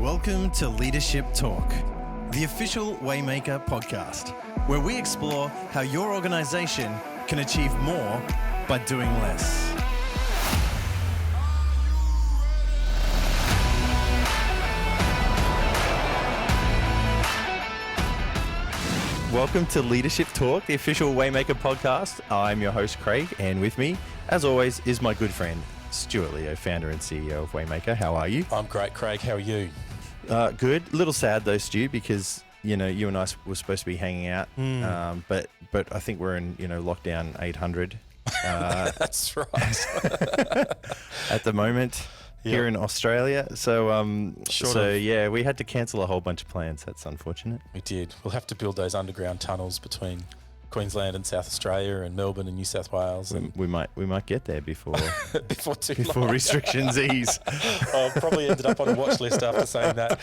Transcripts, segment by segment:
Welcome to Leadership Talk, the official Waymaker podcast, where we explore how your organization can achieve more by doing less. Welcome to Leadership Talk, the official Waymaker podcast. I'm your host, Craig, and with me, as always, is my good friend, Stuart Leo, founder and CEO of Waymaker. How are you? I'm great, Craig. How are you? Good. A little sad though, Stu, because you and I were supposed to be hanging out, but I think we're in lockdown 800. That's right. At the moment here in Australia. So yeah, we had to cancel a whole bunch of plans. That's unfortunate. We did. We'll have to build those underground tunnels between Queensland and South Australia and Melbourne and New South Wales. And we might get there before before restrictions ease. I probably ended up on a watch list after saying that.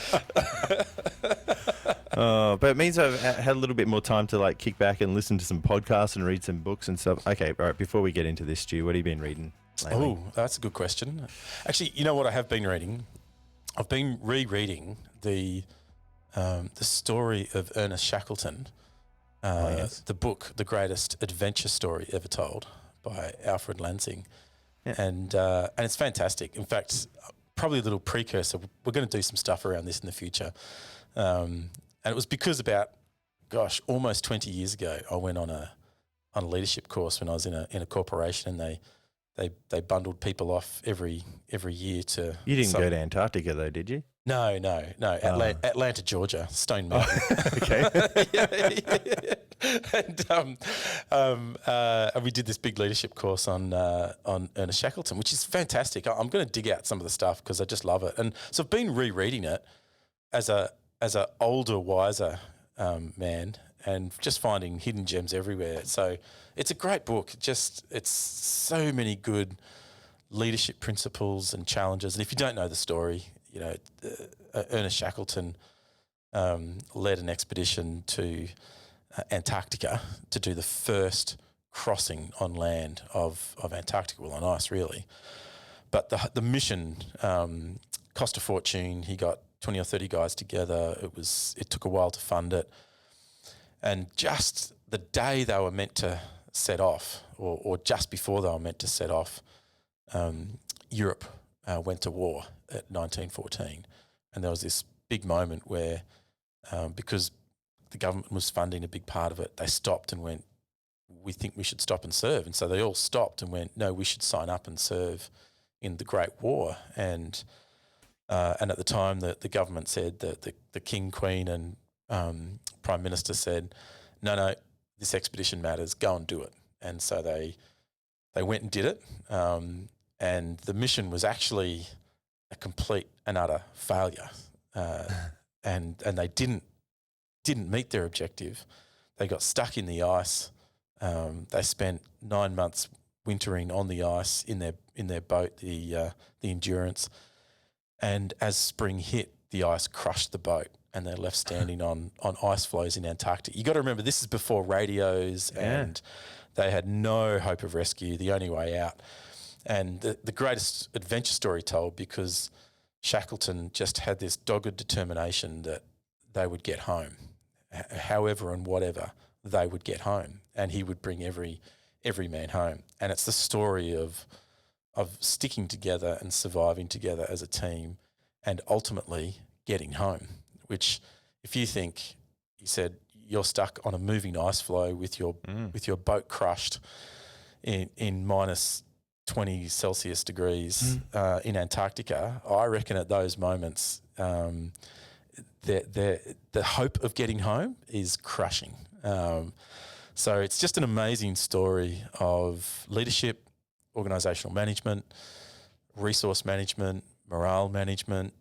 But it means I've had a little bit more time to kick back and listen to some podcasts and read some books and stuff. Okay, all right. Before we get into this, Stu, what have you been reading lately? Oh, that's a good question. Actually, you know what I have been reading? I've been rereading the story of Ernest Shackleton. Yes. The book, The Greatest Adventure Story Ever Told by Alfred Lansing. Yeah. And it's fantastic. In fact, probably a little precursor. We're going to do some stuff around this in the future. And it was because about, almost 20 years ago, I went on a leadership course when I was in a corporation, and they bundled people off every year to... You didn't go to Antarctica though, did you? No. Atlanta, Georgia, Stone Mountain. Okay. yeah. And we did this big leadership course on Ernest Shackleton, which is fantastic. I'm going to dig out some of the stuff because I just love it. And so I've been rereading it as a older, wiser man, and just finding hidden gems everywhere. So it's a great book. It's so many good leadership principles and challenges. And if you don't know the story, Ernest Shackleton led an expedition to Antarctica to do the first crossing on land of Antarctica, well, on ice really. But the mission cost a fortune. He got 20 or 30 guys together. It took a while to fund it. And just the day they were meant to set off, or just before they were meant to set off, Europe went to war at 1914. And there was this big moment where, because the government was funding a big part of it, they stopped and went, we think we should stop and serve. And so they all stopped and went, no, we should sign up and serve in the Great War. And at the time, the government said that the King, Queen and Prime Minister said, no, this expedition matters, go and do it. And so they went and did it. And the mission was actually a complete and utter failure. And they didn't meet their objective. They got stuck in the ice. They spent 9 months wintering on the ice in their boat, the Endurance. And as spring hit, the ice crushed the boat, and they're left standing on ice floes in Antarctica. You got to remember, this is before radios, and they had no hope of rescue, the only way out. And the greatest adventure story told, because Shackleton just had this dogged determination that they would get home, however and whatever, they would get home, and he would bring every man home. And it's the story of sticking together and surviving together as a team, and ultimately getting home. Which, if you think, he said, you're stuck on a moving ice floe with your boat crushed in minus 20 Celsius degrees in Antarctica, I reckon at those moments, the hope of getting home is crushing. So it's just an amazing story of leadership, organisational management, resource management, morale management,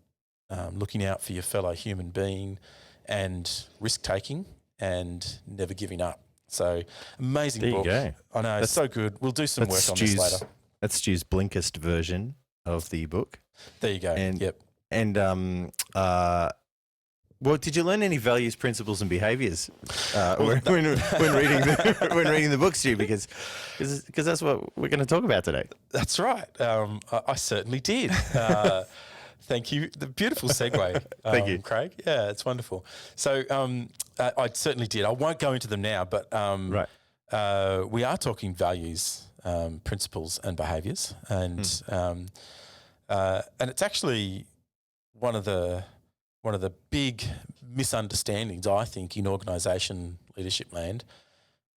looking out for your fellow human being, and risk-taking and never giving up. So amazing book. There you go. I know, it's so good. We'll do some work on this later. That's Stu's Blinkist version of the book. There you go. And well, did you learn any values, principles, and behaviours when reading the book, Stu? Because that's what we're going to talk about today. That's right. I certainly did. Thank you. The beautiful segue. Thank you, Craig. Yeah, it's wonderful. So I certainly did. I won't go into them now, but Right. we are talking values, principles, and behaviours, and it's actually one of the big misunderstandings, I think, in organisation leadership land.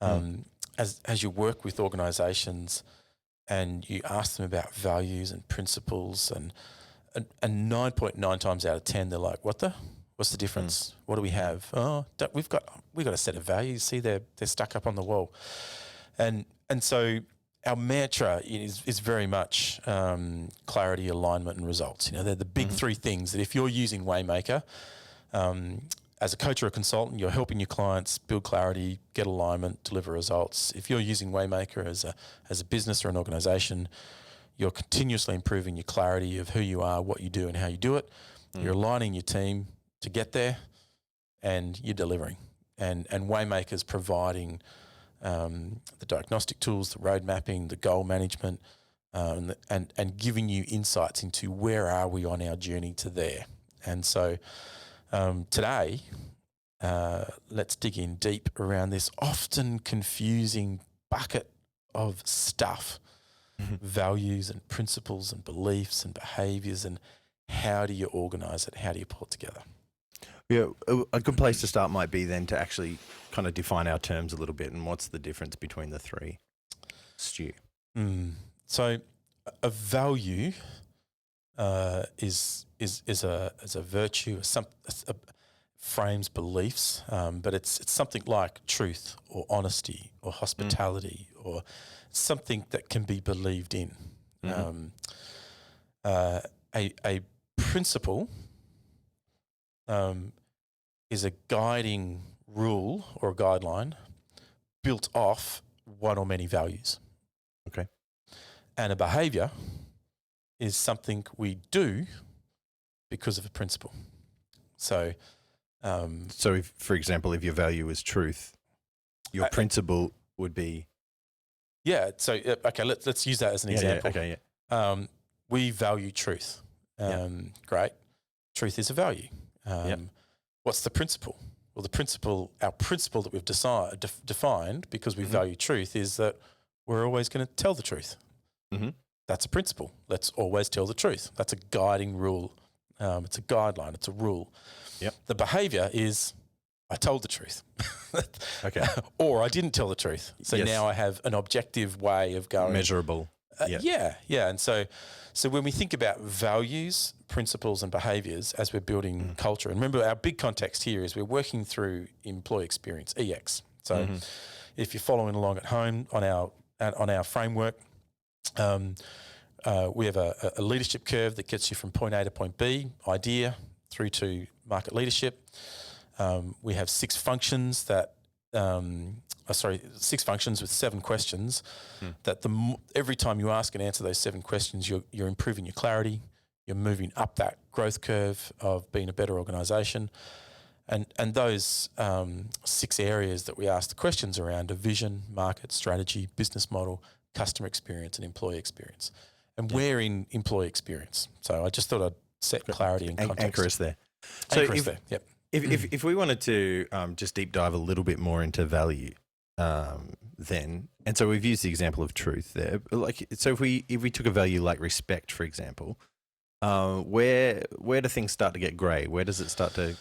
As you work with organisations and you ask them about values and principles, and 9.9 times out of 10 they're like, what's the difference? What do we have? Oh, we've got a set of values. See, they're stuck up on the wall, and so our mantra is very much clarity, alignment, and results. They're the big three things that if you're using Waymaker as a coach or a consultant, you're helping your clients build clarity, get alignment, deliver results. If you're using Waymaker as a business or an organisation, you're continuously improving your clarity of who you are, what you do, and how you do it. You're aligning your team to get there, and you're delivering. And Waymaker's providing the diagnostic tools, the road mapping, the goal management, and giving you insights into where are we on our journey to there. And so today, let's dig in deep around this often confusing bucket of stuff, values and principles and beliefs and behaviours, and how do you organise it? How do you pull it together? Yeah, a good place to start might be then to actually kind of define our terms a little bit and what's the difference between the three. Stu. So a value is a virtue, frames beliefs, but it's something like truth or honesty or hospitality or something that can be believed in. A principle is a guiding rule or a guideline built off one or many values. Okay. And a behaviour is something we do because of a principle. So, if, for example, if your value is truth, your principle would be. Yeah. So okay, let's use that as an example. Yeah, okay. Yeah. We value truth. Great. Truth is a value. What's the principle? Well, our principle that we've defined because we value truth is that we're always going to tell the truth. That's a principle. Let's always tell the truth. That's a guiding rule. It's a guideline. It's a rule. Yep. The behaviour is I told the truth. Okay. Or I didn't tell the truth. So now I have an objective way of going. Measurable. Yeah. And so when we think about values, principles and behaviours as we're building culture, and remember our big context here is we're working through employee experience, EX. So if you're following along at home on our framework, we have a leadership curve that gets you from point A to point B, idea, through to market leadership. We have six functions with 7 questions that every time you ask and answer those 7 questions, you're improving your clarity, you're moving up that growth curve of being a better organisation. And those 6 areas that we ask the questions around are vision, market, strategy, business model, customer experience and employee experience. And we're in employee experience. So I just thought I'd set clarity and context. Anchor us there. Yep. If we wanted to just deep dive a little bit more into value, then, and so we've used the example of truth there. So if we took a value like respect, for example, where do things start to get grey? Where does it start to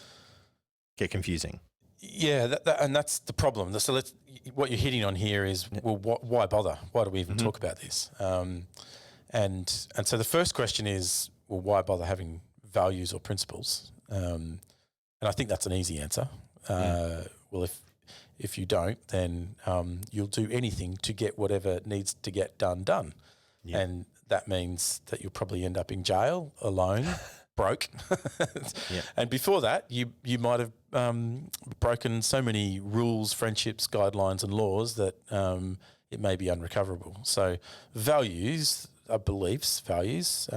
get confusing? Yeah, and that's the problem. So what you're hitting on here is, well, why bother? Why do we even talk about this? And so the first question is, well, why bother having values or principles? And I think that's an easy answer. Well, if you don't, then you'll do anything to get whatever needs to get done. Yep. And that means that you'll probably end up in jail, alone, broke. Yep. And before that, you might have broken so many rules, friendships, guidelines and laws that it may be unrecoverable. So values are beliefs, values.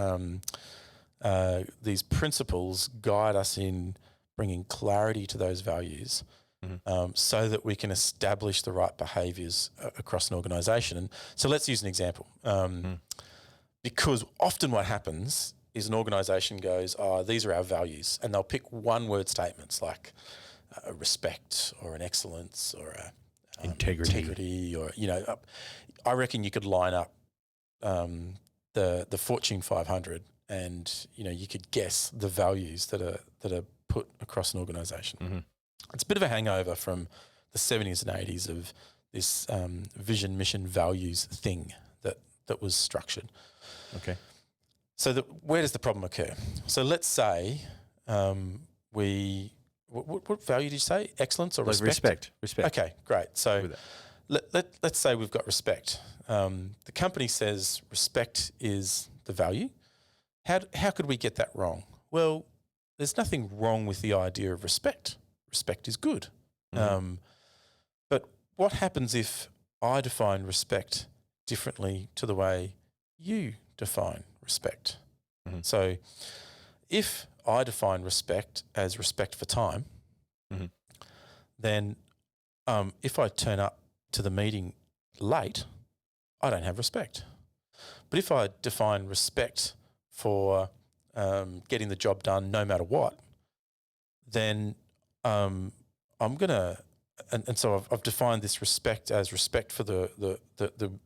These principles guide us in bringing clarity to those values so that we can establish the right behaviours across an organisation. And so let's use an example. Because often what happens is an organisation goes, oh, these are our values, and they'll pick one-word statements like a respect or an excellence or a integrity or, I reckon you could line up the Fortune 500 and, you could guess the values that are put across an organisation. Mm-hmm. It's a bit of a hangover from the 70s and 80s of this vision, mission, values thing that was structured. Okay. So where does the problem occur? So let's say what value did you say? Excellence or respect? Respect. Okay, great. So let's say we've got respect. The company says respect is the value. How could we get that wrong? Well, there's nothing wrong with the idea of respect. Respect is good. Mm-hmm. But what happens if I define respect differently to the way you define respect? Mm-hmm. So if I define respect as respect for time, mm-hmm. then if I turn up to the meeting late, I don't have respect. But if I define respect for getting the job done no matter what, then I'm going to, and so I've defined this respect as respect for the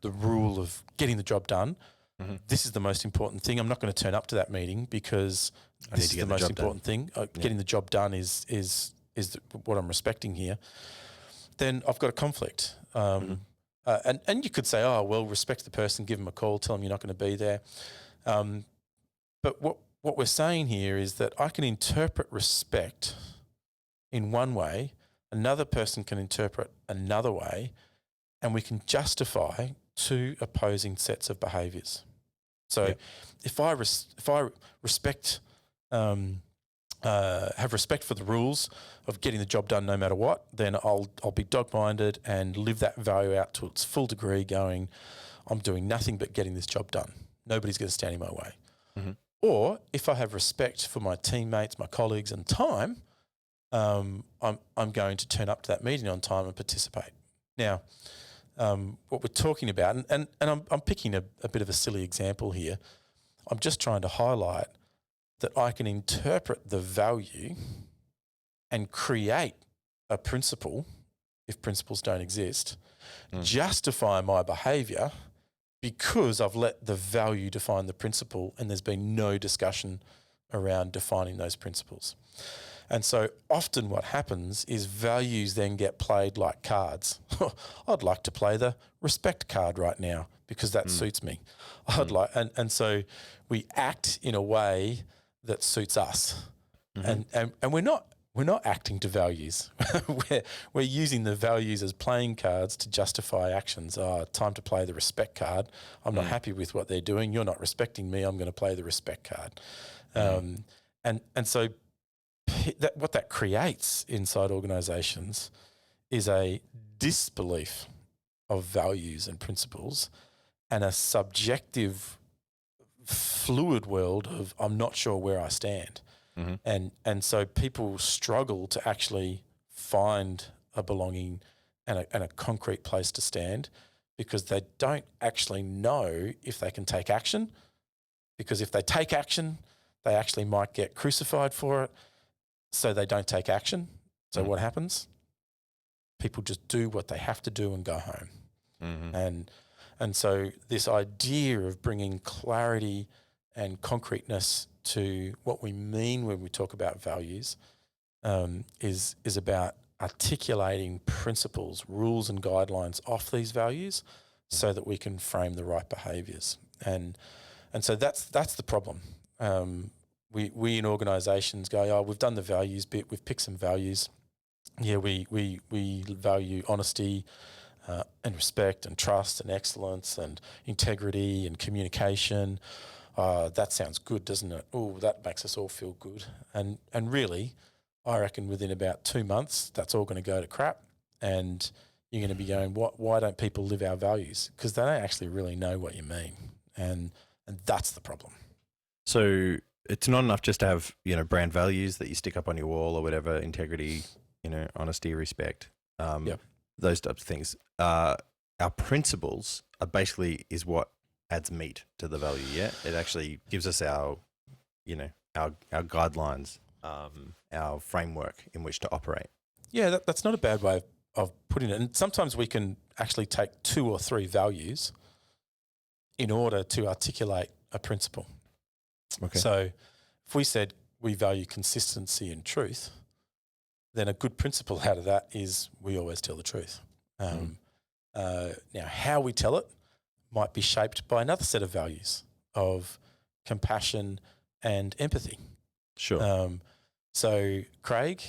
rule of getting the job done. Mm-hmm. This is the most important thing. I'm not going to turn up to that meeting because this is the most important thing. Getting the job done is what I'm respecting here. Then I've got a conflict. Mm-hmm. And you could say, oh, well, respect the person, give them a call, tell them you're not going to be there. But what we're saying here is that I can interpret respect in one way, another person can interpret another way, and we can justify two opposing sets of behaviours. So if I respect, have respect for the rules of getting the job done no matter what, then I'll be dog-minded and live that value out to its full degree, going, I'm doing nothing but getting this job done. Nobody's going to stand in my way. Mm-hmm. Or if I have respect for my teammates, my colleagues, and time, I'm going to turn up to that meeting on time and participate. Now, what we're talking about, and I'm picking a bit of a silly example here. I'm just trying to highlight that I can interpret the value and create a principle, if principles don't exist, justify my behaviour because I've let the value define the principle and there's been no discussion around defining those principles. And so often what happens is values then get played like cards. I'd like to play the respect card right now because that suits me. And so we act in a way that suits us. Mm-hmm. And we're not acting to values. we're using the values as playing cards to justify actions. Time to play the respect card. I'm not happy with what they're doing. You're not respecting me. I'm going to play the respect card. And so what that creates inside organisations is a disbelief of values and principles and a subjective, fluid world of I'm not sure where I stand. Mm-hmm. And so people struggle to actually find a belonging and a concrete place to stand because they don't actually know if they can take action, because if they take action, they actually might get crucified for it. So they don't take action. So what happens? People just do what they have to do and go home. Mm-hmm. And so this idea of bringing clarity and concreteness to what we mean when we talk about values is about articulating principles, rules and guidelines off these values so that we can frame the right behaviours. And so that's the problem. We in organisations go, oh, we've done the values bit, we've picked some values. Yeah, we value honesty and respect and trust and excellence and integrity and communication. That sounds good, doesn't it? Oh, that makes us all feel good. And really, I reckon within about 2 months, that's all going to go to crap and you're going to be going, why don't people live our values? Because they don't actually really know what you mean. And that's the problem. So it's not enough just to have, brand values that you stick up on your wall or whatever, integrity, honesty, respect, those types of things. Our principles are basically is what adds meat to the value, yeah? It actually gives us our our guidelines, our framework in which to operate. Yeah, that's not a bad way of putting it. And sometimes we can actually take 2 or 3 values in order to articulate a principle. Okay. So if we said we value consistency and truth, then a good principle out of that is we always tell the truth. Now, how we tell it might be shaped by another set of values of compassion and empathy. Sure. So, Craig,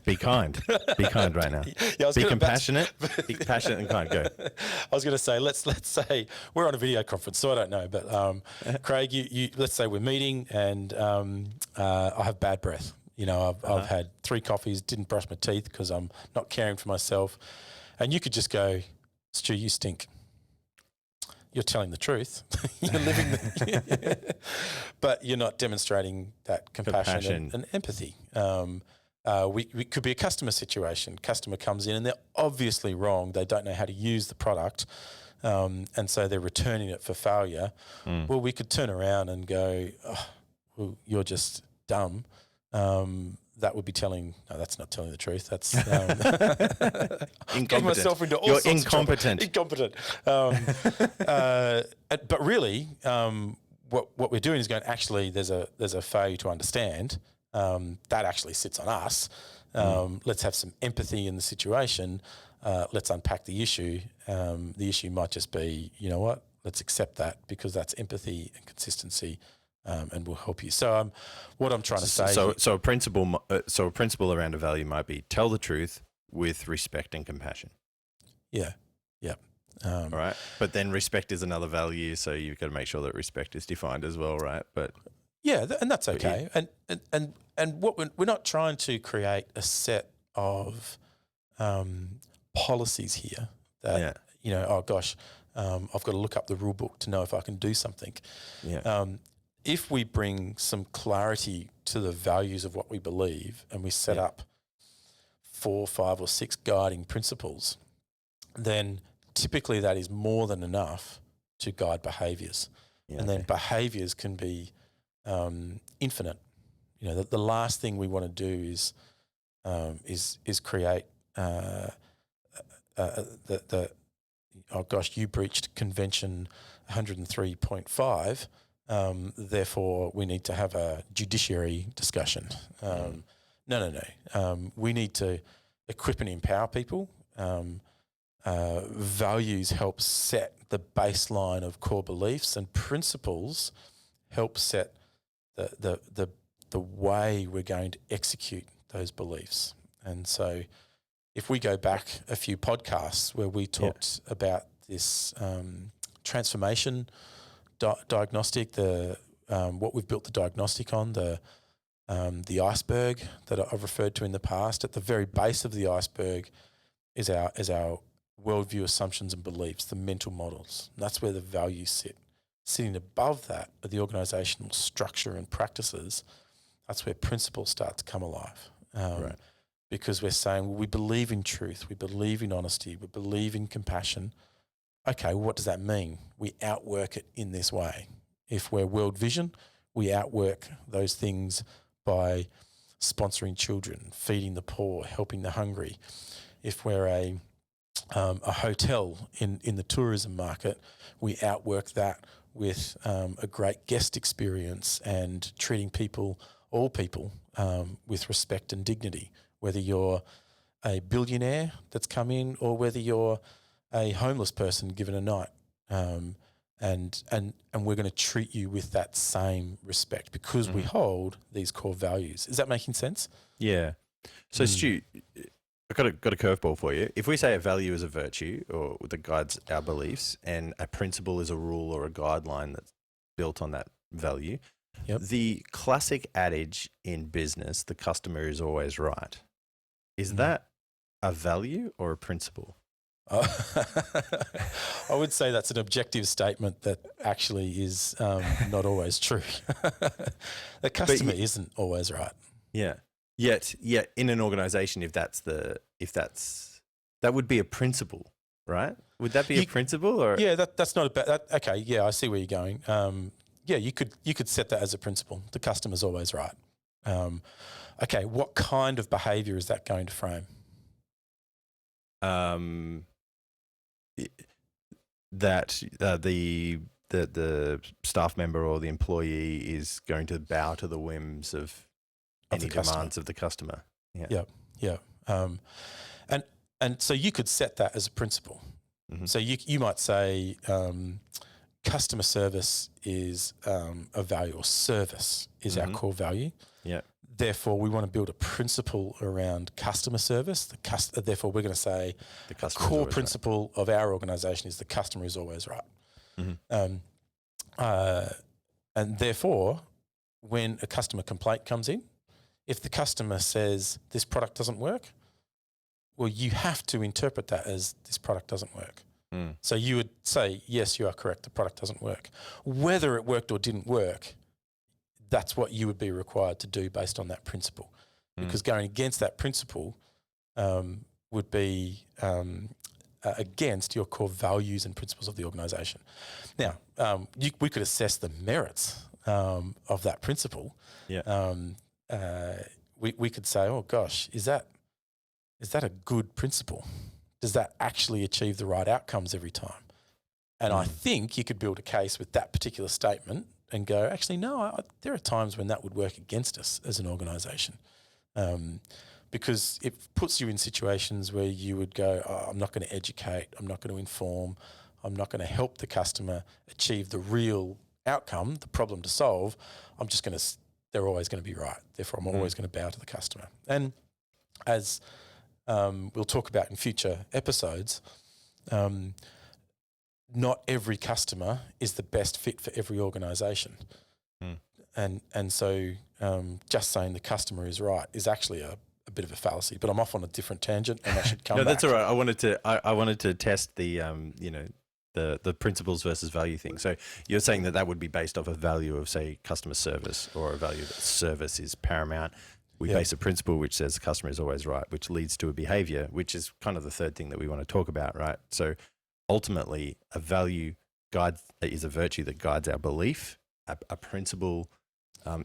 Be kind. Be kind right now. Yeah, be compassionate. Be passionate and kind. Go. I was going to say, let's say we're on a video conference, so I don't know, but Craig, you let's say we're meeting and I have bad breath. I've had 3 coffees, didn't brush my teeth because I'm not caring for myself, and you could just go, Stu, you stink. You're telling the truth. You're living but you're not demonstrating that compassion. And empathy. We could be a customer situation. Customer comes in and they're obviously wrong. They don't know how to use the product, and so they're returning it for failure. Well, we could turn around and go, well, you're just dumb. That would be telling. No, that's not telling the truth. That's getting myself into all You're sorts incompetent. of trouble. Incompetent. But really, what we're doing is going. Actually, there's a failure to understand. That actually sits on us. Let's have some empathy in the situation. Let's unpack the issue. The issue might just be, you know what? Let's accept that because that's empathy and consistency. And will help you. So, what I'm trying to say. So a principle around a value might be tell the truth with respect and compassion. Yeah. All right, but then respect is another value, so you've got to make sure that respect is defined as well, right? But yeah, and that's okay. And what we're not trying to create a set of policies here that oh gosh, I've got to look up the rule book to know if I can do something. Yeah. If we bring some clarity to the values of what we believe and we set up 4, 5 or 6 guiding principles, then typically that is more than enough to guide behaviours. And then behaviours can be infinite. The last thing we want to do is create you breached convention 103.5. Therefore, we need to have a judiciary discussion. No. We need to equip and empower people. Values help set the baseline of core beliefs, and principles help set the way we're going to execute those beliefs. And so, if we go back a few podcasts where we talked about this transformation diagnostic, what we've built the diagnostic on, the iceberg that I've referred to in the past. At the very base of the iceberg is our worldview, assumptions and beliefs, the mental models. And that's where the values sit. Sitting above that are the organisational structure and practices. That's where principles start to come alive. Right. Because we're saying, well, we believe in truth, we believe in honesty, we believe in compassion. Okay, well, what does that mean? We outwork it in this way. If we're World Vision, we outwork those things by sponsoring children, feeding the poor, helping the hungry. If we're a hotel in the tourism market, we outwork that with a great guest experience and treating all people, with respect and dignity, whether you're a billionaire that's come in or whether you're a homeless person given a night, and we're going to treat you with that same respect because we hold these core values. Is that making sense? Yeah. So Stu, I've got a curveball for you. If we say a value is a virtue or that guides our beliefs, and a principle is a rule or a guideline that's built on that value, the classic adage in business, the customer is always right. Is that a value or a principle? I would say that's an objective statement that actually is not always true. The customer isn't always right. Yeah. Yet in an organisation, if that would be a principle, right? Would that be a principle or? Yeah, that's not a bad. Okay, yeah, I see where you're going. Yeah, you could set that as a principle. The customer's always right. Okay, what kind of behaviour is that going to frame? That the staff member or the employee is going to bow to the whims of any demands of the customer. Yeah. And so you could set that as a principle. Mm-hmm. So you might say customer service is a value, or service is our core value. Yeah. Therefore, we want to build a principle around customer service. Therefore, we're going to say the core principle of our organisation is the customer is always right. Mm-hmm. And therefore, when a customer complaint comes in, if the customer says this product doesn't work, well, you have to interpret that as this product doesn't work. Mm. So you would say, yes, you are correct, the product doesn't work. Whether it worked or didn't work, that's what you would be required to do based on that principle. Because going against that principle would be against your core values and principles of the organisation. Now, we could assess the merits of that principle. Yeah. We could say, oh gosh, is that a good principle? Does that actually achieve the right outcomes every time? And I think you could build a case with that particular statement and go, actually, no, there are times when that would work against us as an organisation, because it puts you in situations where you would go, oh, I'm not going to educate, I'm not going to inform, I'm not going to help the customer achieve the real outcome, the problem to solve. They're always going to be right. Therefore, I'm always going to bow to the customer. And as we'll talk about in future episodes, not every customer is the best fit for every organisation. And so just saying the customer is right is actually a bit of a fallacy. But I'm off on a different tangent, and I should come back. No, that's all right. I wanted to test the the principles versus value thing. So you're saying that would be based off a value of, say, customer service, or a value that service is paramount. We base a principle which says the customer is always right, which leads to a behavior, which is kind of the third thing that we want to talk about, right? So ultimately, a value is a virtue that guides our belief. A principle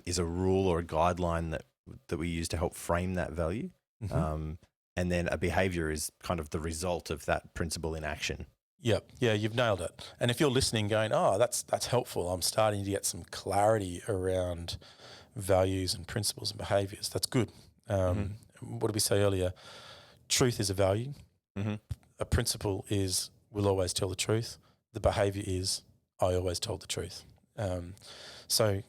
is a rule or a guideline that we use to help frame that value. And then a behavior is kind of the result of that principle in action. Yep. Yeah, you've nailed it. And if you're listening going, oh, that's helpful, I'm starting to get some clarity around values and principles and behaviours, that's good. What did we say earlier? Truth is a value. A principle is we'll always tell the truth. The behaviour is I always told the truth. So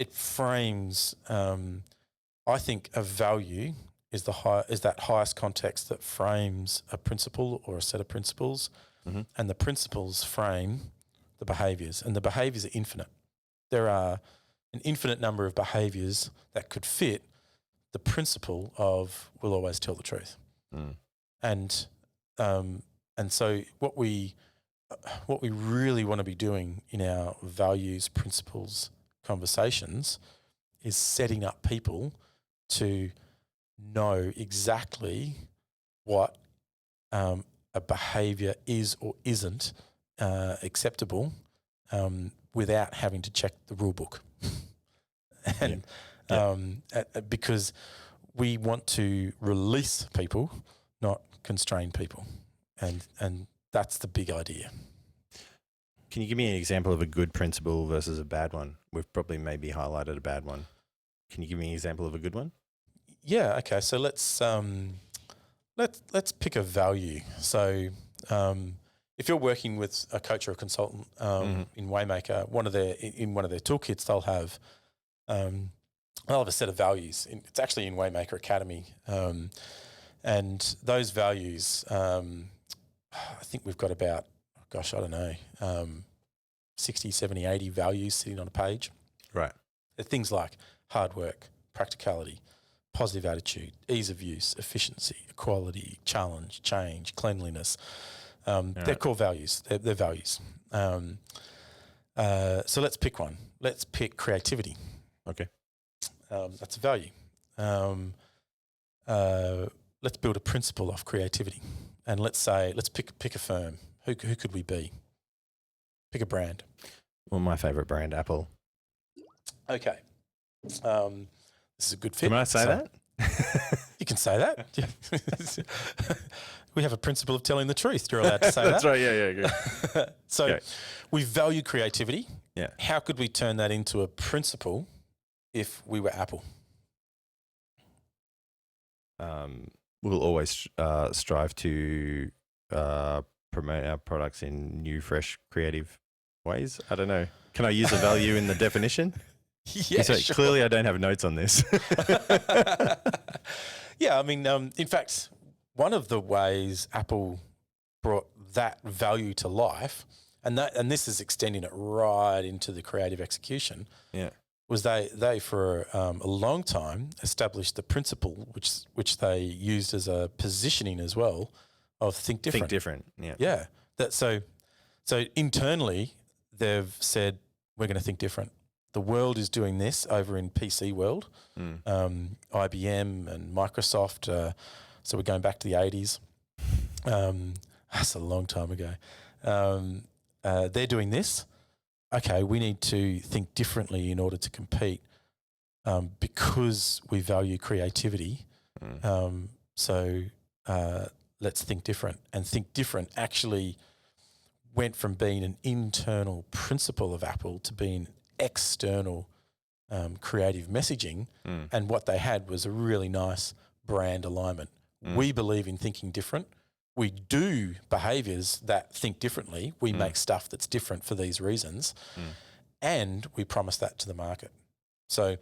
it frames, I think a value is that highest context that frames a principle or a set of principles, and the principles frame the behaviours, and the behaviours are infinite. There are an infinite number of behaviours that could fit the principle of we'll always tell the truth. And so what we really want to be doing in our values, principles, conversations is setting up people to know exactly what a behaviour is or isn't acceptable without having to check the rule book. And because we want to release people, not constrain people. And that's the big idea. Can you give me an example of a good principle versus a bad one? We've probably maybe highlighted a bad one. Can you give me an example of a good one? Yeah. Okay. So let's pick a value. So if you're working with a coach or a consultant in Waymaker, one of their toolkits, they'll have a set of values. It's actually in Waymaker Academy, and those values, I think we've got about, 60, 70, 80 values sitting on a page. Right. They're things like hard work, practicality, positive attitude, ease of use, efficiency, equality, challenge, change, cleanliness. They're core values. They're values. So let's pick one. Let's pick creativity. Okay. That's a value. Let's build a principle of creativity. And let's pick a firm. Who could we be? Pick a brand. Well, my favorite brand, Apple. Okay. This is a good fit. Can I say that? You can say that. We have a principle of telling the truth. You're allowed to say That's that. right. Yeah, good. So Okay. we value creativity. Yeah. How could we turn that into a principle if we were Apple? We'll always strive to promote our products in new, fresh, creative ways. I don't know. Can I use a value in the definition? Yeah, So sure. clearly I don't have notes on this. Yeah, I mean, in fact, one of the ways Apple brought that value to life, and this is extending it right into the creative execution, Yeah. was they for a long time established the principle which they used as a positioning as well of think different. Think different. Yeah. Yeah. So internally they've said we're going to think different. The world is doing this over in PC world, IBM and Microsoft. So we're going back to the 80s. That's a long time ago. They're doing this. Okay, we need to think differently in order to compete because we value creativity. So let's think different. And think different actually went from being an internal principle of Apple to being external creative messaging. And what they had was a really nice brand alignment. We believe in thinking different. We do behaviours that think differently. We make stuff that's different for these reasons. And we promise that to the market. So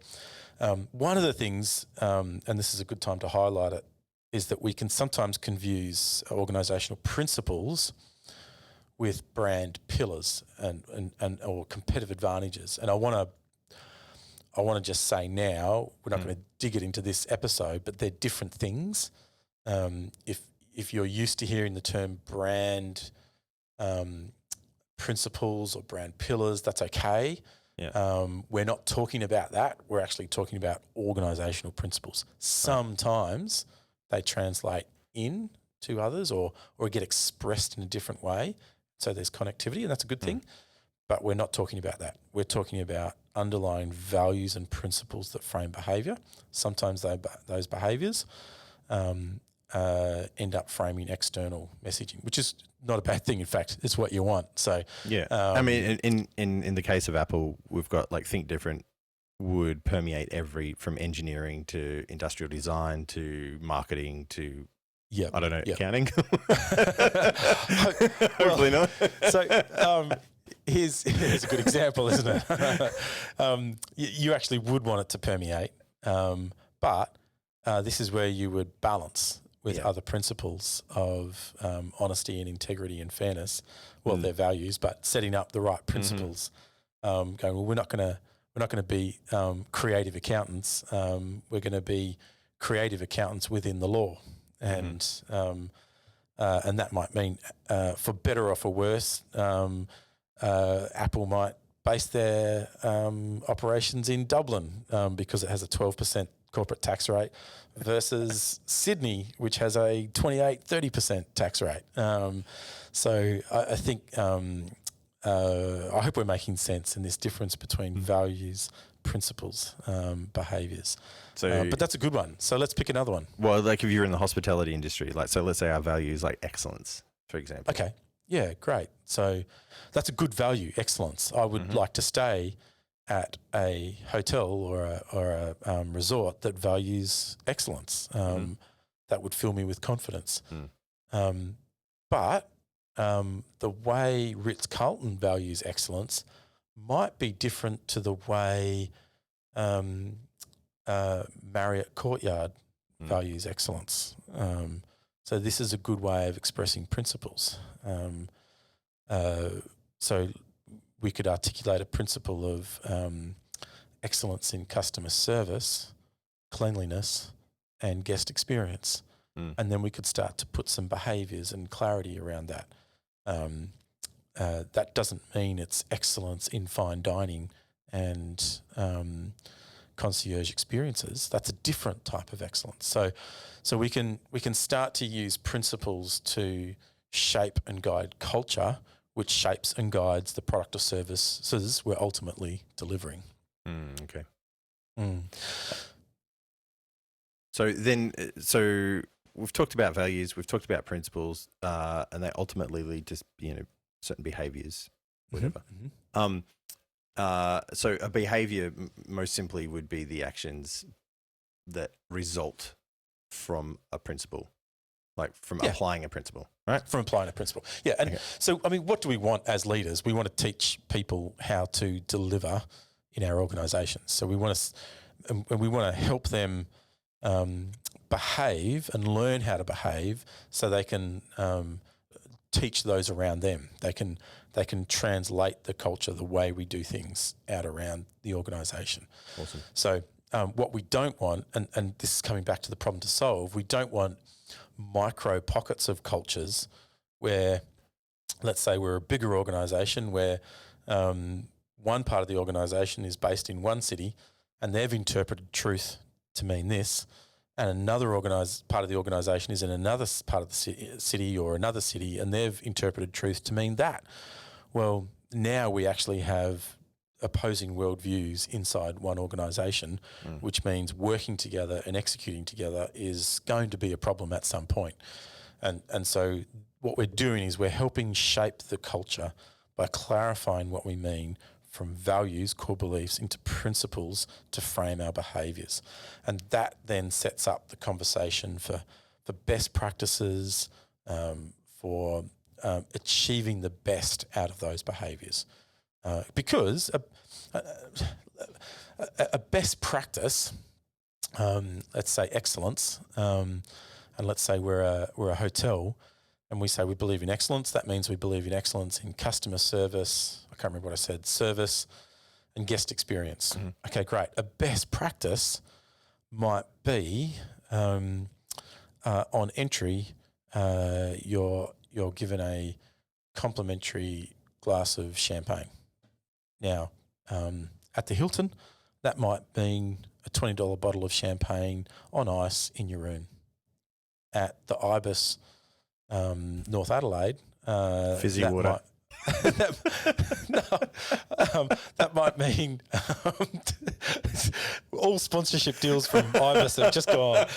one of the things, and this is a good time to highlight it, is that we can sometimes confuse organisational principles with brand pillars and or competitive advantages. And I want to just say now, we're not going to dig it into this episode, but they're different things. If you're used to hearing the term brand principles or brand pillars, that's okay. Yeah. We're not talking about that. We're actually talking about organisational principles. Sometimes they translate in to others or get expressed in a different way. So there's connectivity, and that's a good thing. But we're not talking about that. We're talking about underlying values and principles that frame behaviour. Sometimes those behaviours end up framing external messaging, which is not a bad thing. In fact, it's what you want. So yeah, I mean, in the case of Apple, we've got like think different would permeate from engineering to industrial design to marketing to I don't know, accounting. Hopefully not. So here's a good example, isn't it? You actually would want it to permeate, but this is where you would balance with other principles of honesty and integrity and fairness. Well, their values, but setting up the right principles. Going, well, we're not going to be creative accountants. We're going to be creative accountants within the law. And that might mean, for better or for worse, Apple might base their operations in Dublin because it has a 12% corporate tax rate versus Sydney, which has a 28-30% tax rate. So I think I hope we're making sense in this difference between values, principles, behaviours. So, but that's a good one. So let's pick another one. Well, like if you're in the hospitality industry, like so let's say our value is like excellence, for example. Okay. Yeah, great. So that's a good value, excellence. I would like to stay at a hotel or a resort that values excellence. That would fill me with confidence. But the way Ritz-Carlton values excellence might be different to the way Marriott Courtyard values excellence. So this is a good way of expressing principles. So we could articulate a principle of excellence in customer service, cleanliness, and guest experience. And then we could start to put some behaviours and clarity around that. That doesn't mean it's excellence in fine dining and concierge experiences. That's a different type of excellence. So we can start to use principles to shape and guide culture which shapes and guides the product or services we're ultimately delivering. Okay. Mm. So we've talked about values, we've talked about principles, and they ultimately lead to certain behaviours, whatever. Mm-hmm. So a behaviour, most simply, would be the actions that result from a principle, like from applying a principle, right? From applying a principle. Yeah. And Okay. so, I mean, what do we want as leaders? We want to teach people how to deliver in our organisations. So we want to help them behave and learn how to behave so they can teach those around them. They can translate the culture, the way we do things out around the organisation. Awesome. So what we don't want, and this is coming back to the problem to solve, we don't want micro pockets of cultures where, let's say we're a bigger organisation where one part of the organisation is based in one city and they've interpreted truth to mean this, and another part of the organisation is in another part of the city or another city and they've interpreted truth to mean that. Well, now we actually have opposing worldviews inside one organisation, which means working together and executing together is going to be a problem at some point. And so what we're doing is we're helping shape the culture by clarifying what we mean from values, core beliefs, into principles to frame our behaviours. And that then sets up the conversation for best practices, for achieving the best out of those behaviours. Because a best practice, let's say excellence, and let's say we're a hotel, and we say we believe in excellence. That means we believe in excellence in customer service. I can't remember what I said. Service and guest experience. Mm-hmm. Okay, great. A best practice might be on entry, you're given a complimentary glass of champagne. Now, at the Hilton, that might mean a $20 bottle of champagne on ice in your room. At the Ibis, North Adelaide, fizzy water. That might mean all sponsorship deals from Ibis have just gone.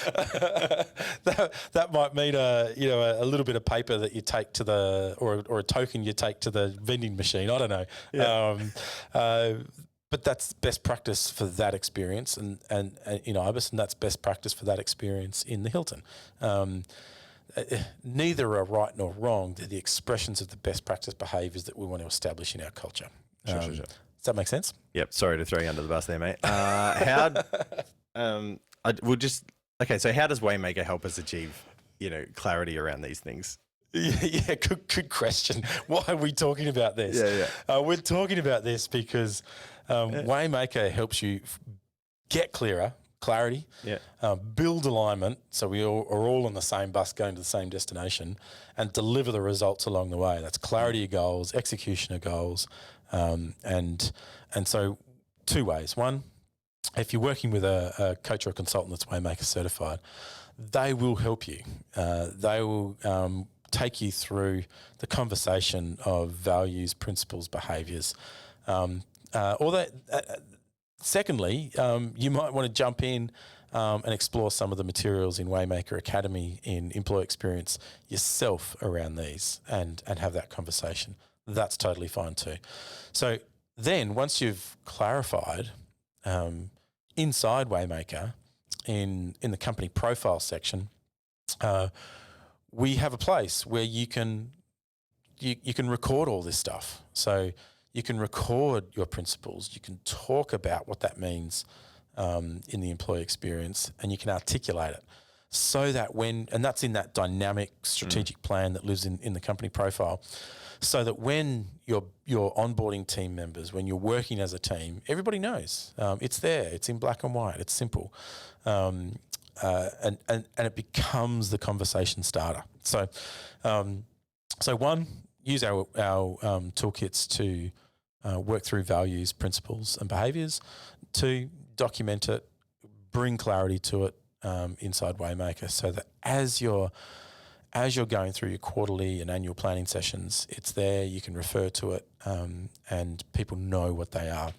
that might mean a little bit of paper that you take to or a token you take to the vending machine. I don't know. Yeah. But that's best practice for that experience and in Ibis, and that's best practice for that experience in the Hilton. Neither are right nor wrong. They're the expressions of the best practice behaviours that we want to establish in our culture. Sure. Does that make sense? Yep. Sorry to throw you under the bus there, mate. So how does Waymaker help us achieve, clarity around these things? Yeah, good question. Why are we talking about this? Yeah. We're talking about this because Waymaker helps you get clarity, build alignment, so we are all on the same bus going to the same destination, and deliver the results along the way. That's clarity of goals, execution of goals, and so two ways. One, if you're working with a coach or a consultant that's Waymaker certified, they will help you. They will take you through the conversation of values, principles, behaviours. Secondly, you might want to jump in and explore some of the materials in Waymaker Academy in employee experience yourself around these and have that conversation. That's totally fine too. So then once you've clarified inside Waymaker in the company profile section, we have a place where you can record all this stuff. So you can record your principles. You can talk about what that means in the employee experience, and you can articulate it so that and that's in that dynamic strategic plan that lives in the company profile, so that when you're onboarding team members, when you're working as a team, everybody knows it's there. It's in black and white. It's simple. And it becomes the conversation starter. So one, use our toolkits to work through values, principles, and behaviours. Two, document it, bring clarity to it inside Waymaker, so that as you're as you're going through your quarterly and annual planning sessions, it's there. You can refer to it, and people know what they are.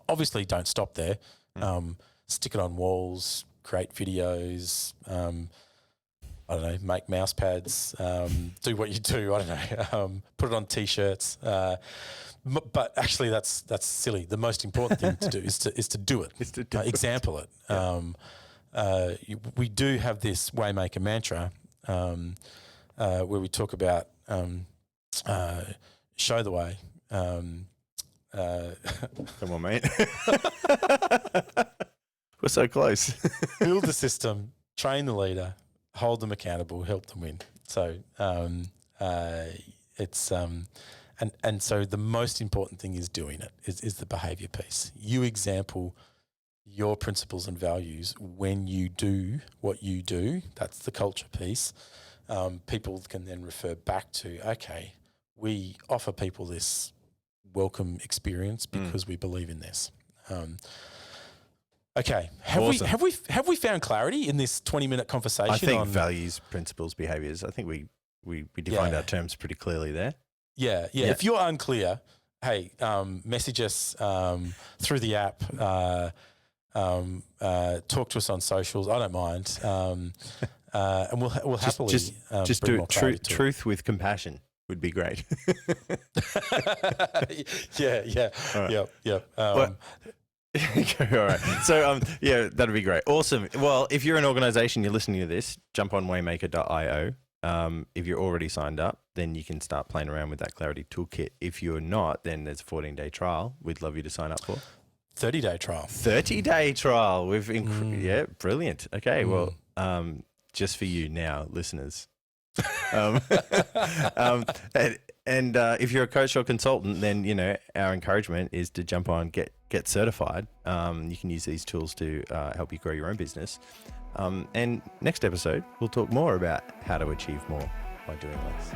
Obviously, don't stop there. Stick it on walls, create videos. I don't know, make mouse pads, do what you do. I don't know, put it on T-shirts. But actually, that's silly. The most important thing to do is to do it. Example it. Yeah. We do have this Waymaker mantra where we talk about show the way. Come on, mate. We're so close. Build the system, train the leader, hold them accountable, help them win. So it's and so the most important thing is doing it, is the behaviour piece. You example your principles and values when you do what you do. That's the culture piece. People can then refer back to, okay, we offer people this welcome experience because we believe in this. Okay, Awesome. have we found clarity in this 20-minute conversation? I think on values, principles, behaviours. I think we defined our terms pretty clearly there. Yeah. If you're unclear, hey, message us through the app. Talk to us on socials. I don't mind, and we'll happily just bring do more it. clarity to Truth with compassion would be great. Yeah. All right. Yep. Okay, all right. So, that'd be great. Awesome. Well, if you're an organization, you're listening to this, jump on waymaker.io. If you're already signed up, then you can start playing around with that Clarity Toolkit. If you're not, then there's a 14-day trial we'd love you to sign up for. 30-day trial. 30-day trial. Yeah, brilliant. Okay, well, just for you now, listeners. And if you're a coach or consultant, then our encouragement is to jump on, get certified. You can use these tools to help you grow your own business. And next episode, we'll talk more about how to achieve more by doing less.